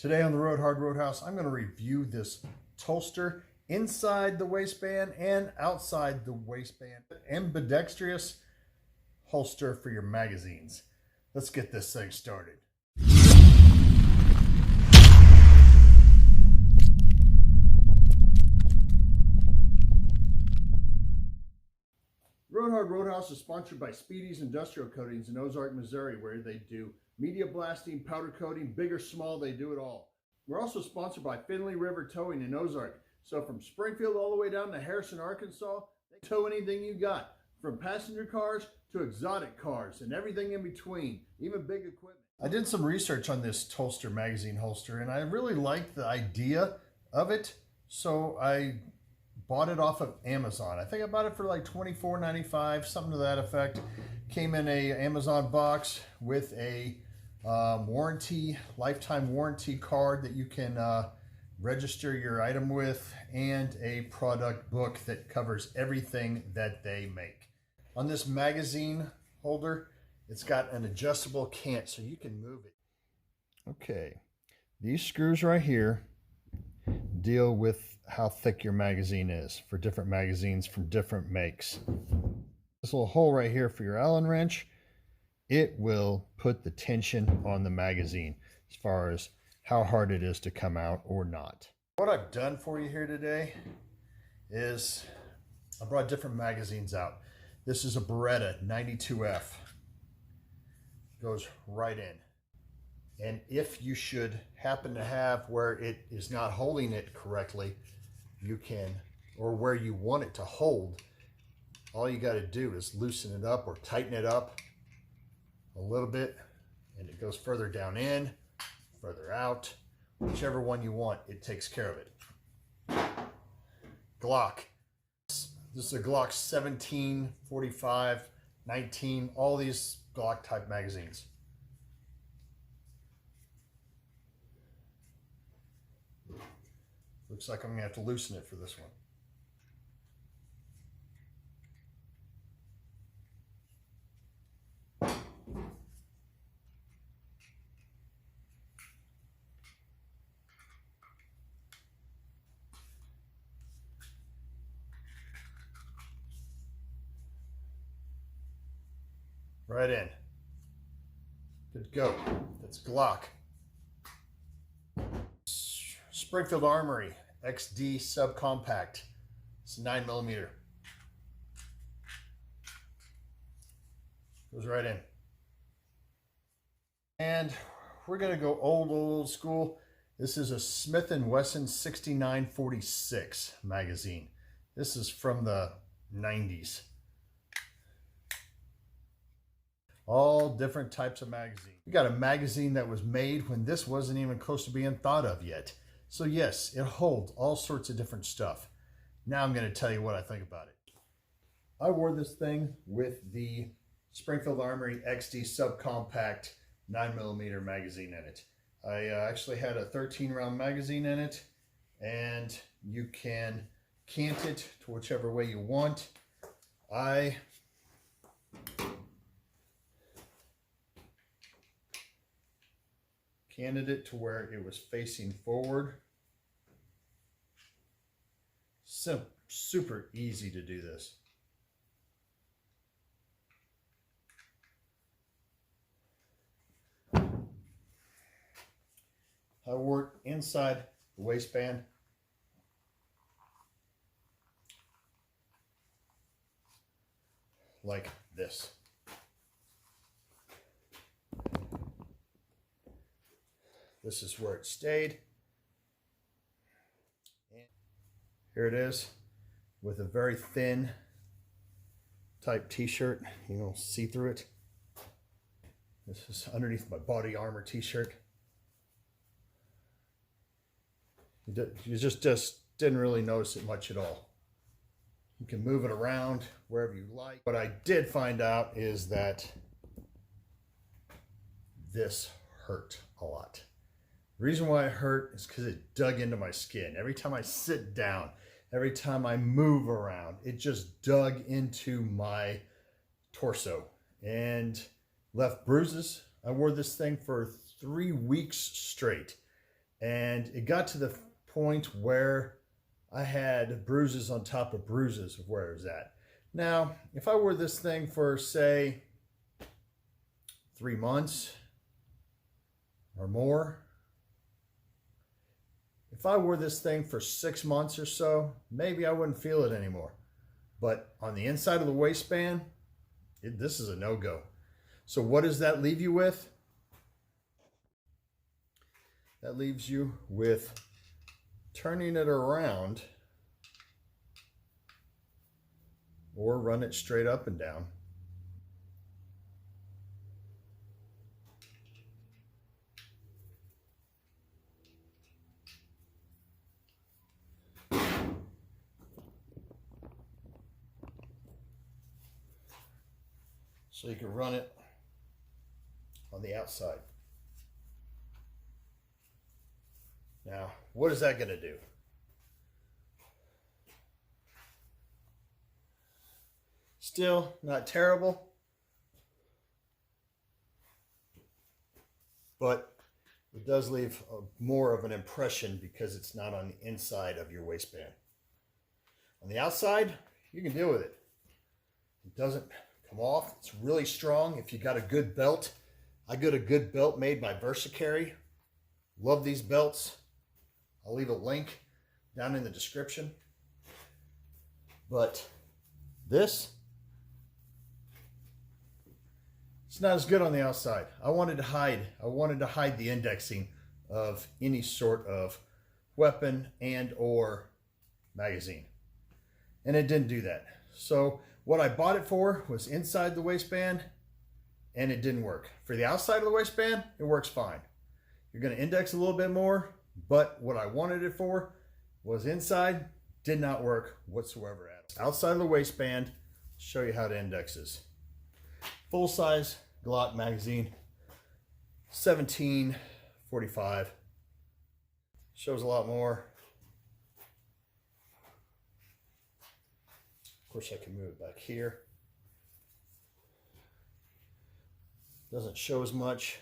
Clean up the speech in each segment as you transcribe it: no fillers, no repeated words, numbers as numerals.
Today on the Roadhouse, I'm going to review this Tulster inside the waistband and outside the waistband ambidextrous holster for your magazines. Let's get this thing started. Roadhouse is sponsored by Speedy's Industrial Coatings in Ozark, Missouri, where they do media blasting, powder coating, big or small, they do it all. We're also sponsored by Finley River Towing in Ozark. So from Springfield all the way down to Harrison, Arkansas, they tow anything you got, from passenger cars to exotic cars and everything in between, even big equipment. I did some research on this Tulster magazine holster and I really liked the idea of it, so I bought it off of Amazon. I think I bought it for like $24.95, something to that effect. Came in a Amazon box with a warranty, lifetime warranty card that you can register your item with, and a product book that covers everything that they make. On this magazine holder, it's got an adjustable cant so you can move it. Okay, these screws right here deal with how thick your magazine is for different magazines from different makes. This little hole right here for your Allen wrench, it will put the tension on the magazine as far as how hard it is to come out or not. What I've done for you here today is I brought different magazines out. This is a Beretta 92F. Goes right in. And if you should happen to have where it is not holding it correctly, you can, or where you want it to hold, all you got to do is loosen it up or tighten it up a little bit, and it goes further down in, further out. Whichever one you want, it takes care of it. Glock. This is a Glock 17, 45, 19, all these Glock type magazines. Looks like I'm going to have to loosen it for this one. Right in. Good to go. That's Glock. Springfield Armory XD subcompact. It's 9mm. Goes right in. And we're gonna go old school. This is a Smith & Wesson 6946 magazine. This is from the 90s. All different types of magazines. We got a magazine that was made when this wasn't even close to being thought of yet. So yes, it holds all sorts of different stuff. Now I'm going to tell you what I think about it. I wore this thing with the Springfield Armory XD subcompact 9mm magazine in it. I actually had a 13-round magazine in it, and you can cant it to whichever way you want. I canted it to where it was facing forward. Super easy to do this. I wore it inside the waistband. Like this. This is where it stayed. And here it is with a very thin type t-shirt. You don't see through it. This is underneath my body armor t-shirt. You just didn't really notice it much at all. You can move it around wherever you like. What I did find out is that this hurt a lot. The reason why it hurt is because it dug into my skin. Every time I sit down, every time I move around, it just dug into my torso and left bruises. I wore this thing for 3 weeks straight, And it got to the point where I had bruises on top of bruises of where it was at. Now, if I wore this thing for, say, 3 months or more, if I wore this thing for 6 months or so, maybe I wouldn't feel it anymore. But on the inside of the waistband, this is a no-go. So what does that leave you with? That leaves you with turning it around or run it straight up and down. So you can run it on the outside. Now, what is that going to do? Still not terrible, but it does leave more of an impression because it's not on the inside of your waistband. On the outside, you can deal with it. It doesn't come off. It's really strong if you got a good belt. I got a good belt made by Versacary. Love these belts. I'll leave a link down in the description. But this, it's not as good on the outside. I wanted to hide the indexing of any sort of weapon and or magazine. And it didn't do that. So what I bought it for was inside the waistband, and it didn't work. For the outside of the waistband, it works fine. You're going to index a little bit more, but what I wanted it for was inside, did not work whatsoever. Outside of the waistband, show you how it indexes. Full size Glock magazine, 1745. Shows a lot more. Of course, I can move it back here. Doesn't show as much.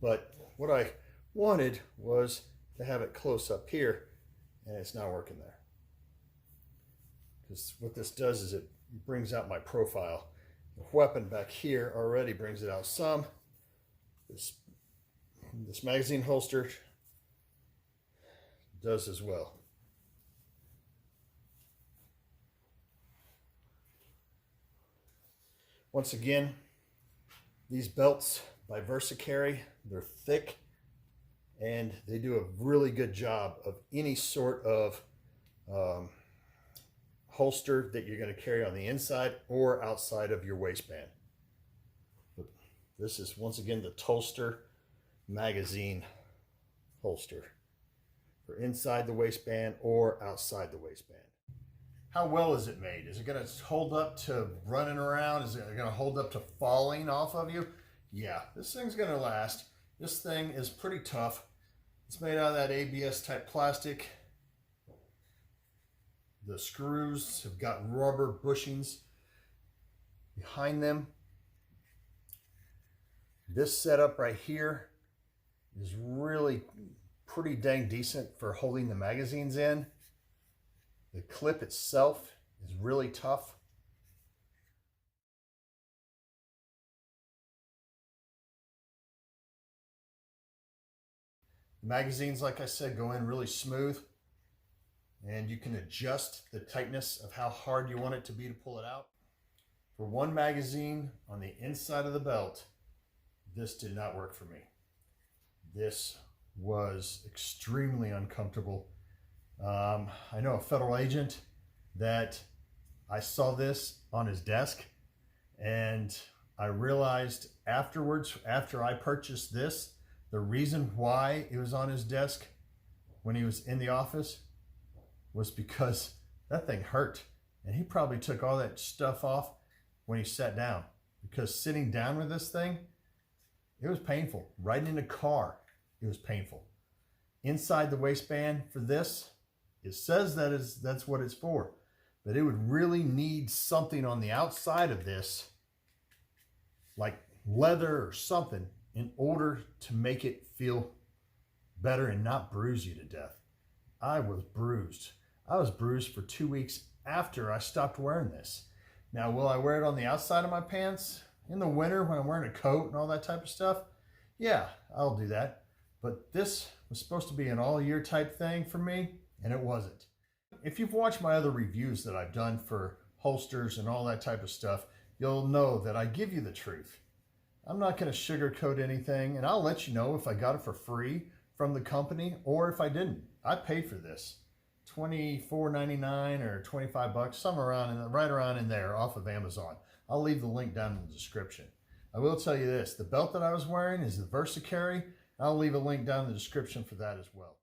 But what I wanted was to have it close up here, and it's not working there. Because what this does is it brings out my profile. The weapon back here already brings it out some. This magazine holster does as well. Once again, these belts by Versacary, they're thick and they do a really good job of any sort of holster that you're going to carry on the inside or outside of your waistband. But this is once again the Tulster magazine holster for inside the waistband or outside the waistband. How well is it made? Is it going to hold up to running around? Is it going to hold up to falling off of you? Yeah, this thing's going to last. This thing is pretty tough. It's made out of that ABS type plastic. The screws have got rubber bushings behind them. This setup right here is really pretty dang decent for holding the magazines in. The clip itself is really tough. The magazines, like I said, go in really smooth, and you can adjust the tightness of how hard you want it to be to pull it out. For one magazine on the inside of the belt, this did not work for me. This was extremely uncomfortable. I know a federal agent that I saw this on his desk, and I realized afterwards, after I purchased this, the reason why it was on his desk when he was in the office was because that thing hurt, and he probably took all that stuff off when he sat down, because sitting down with this thing, it was painful. Riding in a car, it was painful. Inside the waistband for this, it says that's what it's for, but it would really need something on the outside of this, like leather or something, in order to make it feel better and not bruise you to death. I was bruised. I was bruised for 2 weeks after I stopped wearing this. Now, will I wear it on the outside of my pants in the winter when I'm wearing a coat and all that type of stuff? Yeah, I'll do that. But this was supposed to be an all-year type thing for me, and it wasn't. If you've watched my other reviews that I've done for holsters and all that type of stuff, you'll know that I give you the truth. I'm not going to sugarcoat anything, and I'll let you know if I got it for free from the company or if I didn't. I paid for this. $24.99 or $25, somewhere around, right around in there off of Amazon. I'll leave the link down in the description. I will tell you this, the belt that I was wearing is the Versacary. I'll leave a link down in the description for that as well.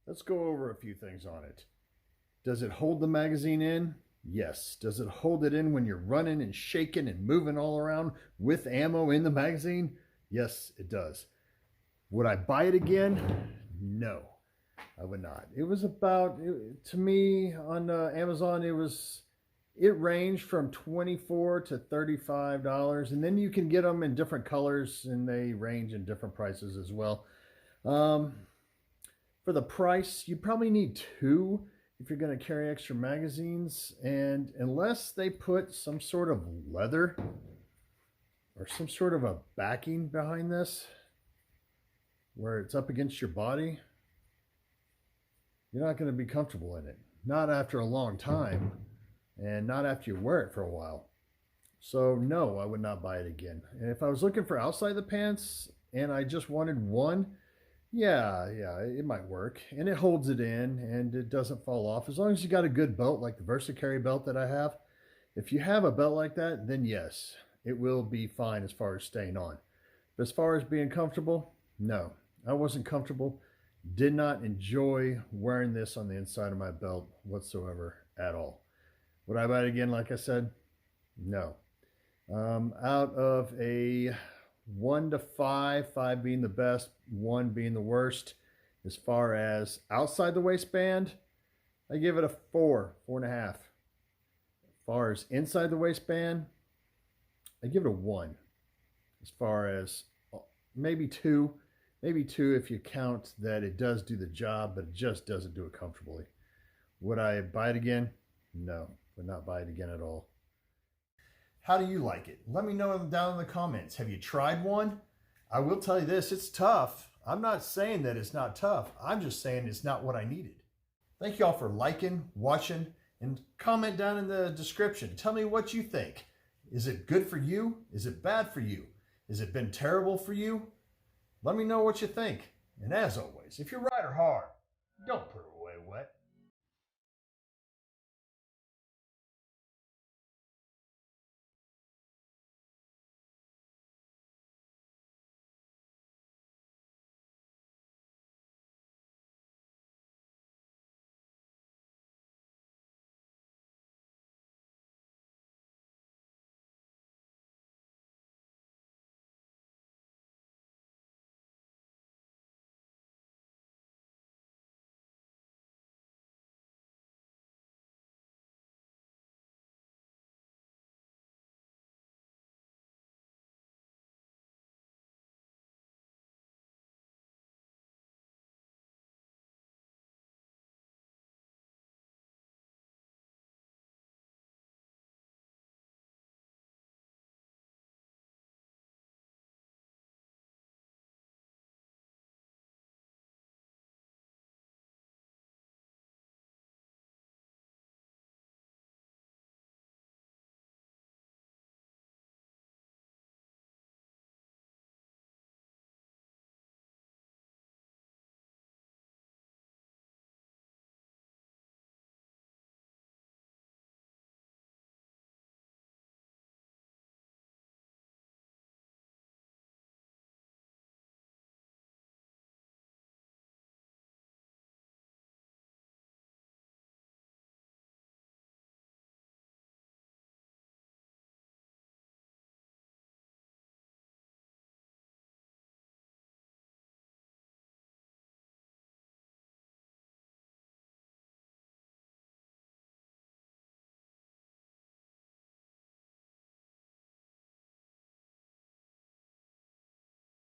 Let's go over a few things on it. Does it hold the magazine in? Yes. Does it hold it in when you're running and shaking and moving all around with ammo in the magazine? Yes, it does. Would I buy it again? No, I would not. It was about, to me on Amazon, it ranged from $24 to $35, and then you can get them in different colors and they range in different prices as well. For the price, you probably need 2 if you're going to carry extra magazines, and unless they put some sort of leather or some sort of a backing behind this where it's up against your body, you're not going to be comfortable in it. Not after a long time, and not after you wear it for a while. So no, I would not buy it again. And if I was looking for outside the pants and I just wanted one, yeah, it might work. And it holds it in and it doesn't fall off. As long as you got a good belt like the Versacary belt that I have. If you have a belt like that, then yes, it will be fine as far as staying on. But as far as being comfortable, no, I wasn't comfortable. Did not enjoy wearing this on the inside of my belt whatsoever at all. Would I buy it again, like I said? No. Out of a 1 to 5, 5 being the best, 1 being the worst, as far as outside the waistband, I give it a 4, 4.5. As far as inside the waistband, I give it a 1. As far as maybe 2 if you count that it does do the job, but it just doesn't do it comfortably. Would I buy it again? No, would not buy it again at all. How do you like it? Let me know down in the comments. Have you tried one? I will tell you this, it's tough. I'm not saying that it's not tough. I'm just saying it's not what I needed. Thank you all for liking, watching, and comment down in the description. Tell me what you think. Is it good for you? Is it bad for you? Has it been terrible for you? Let me know what you think. And as always, if you ride her hard, don't prove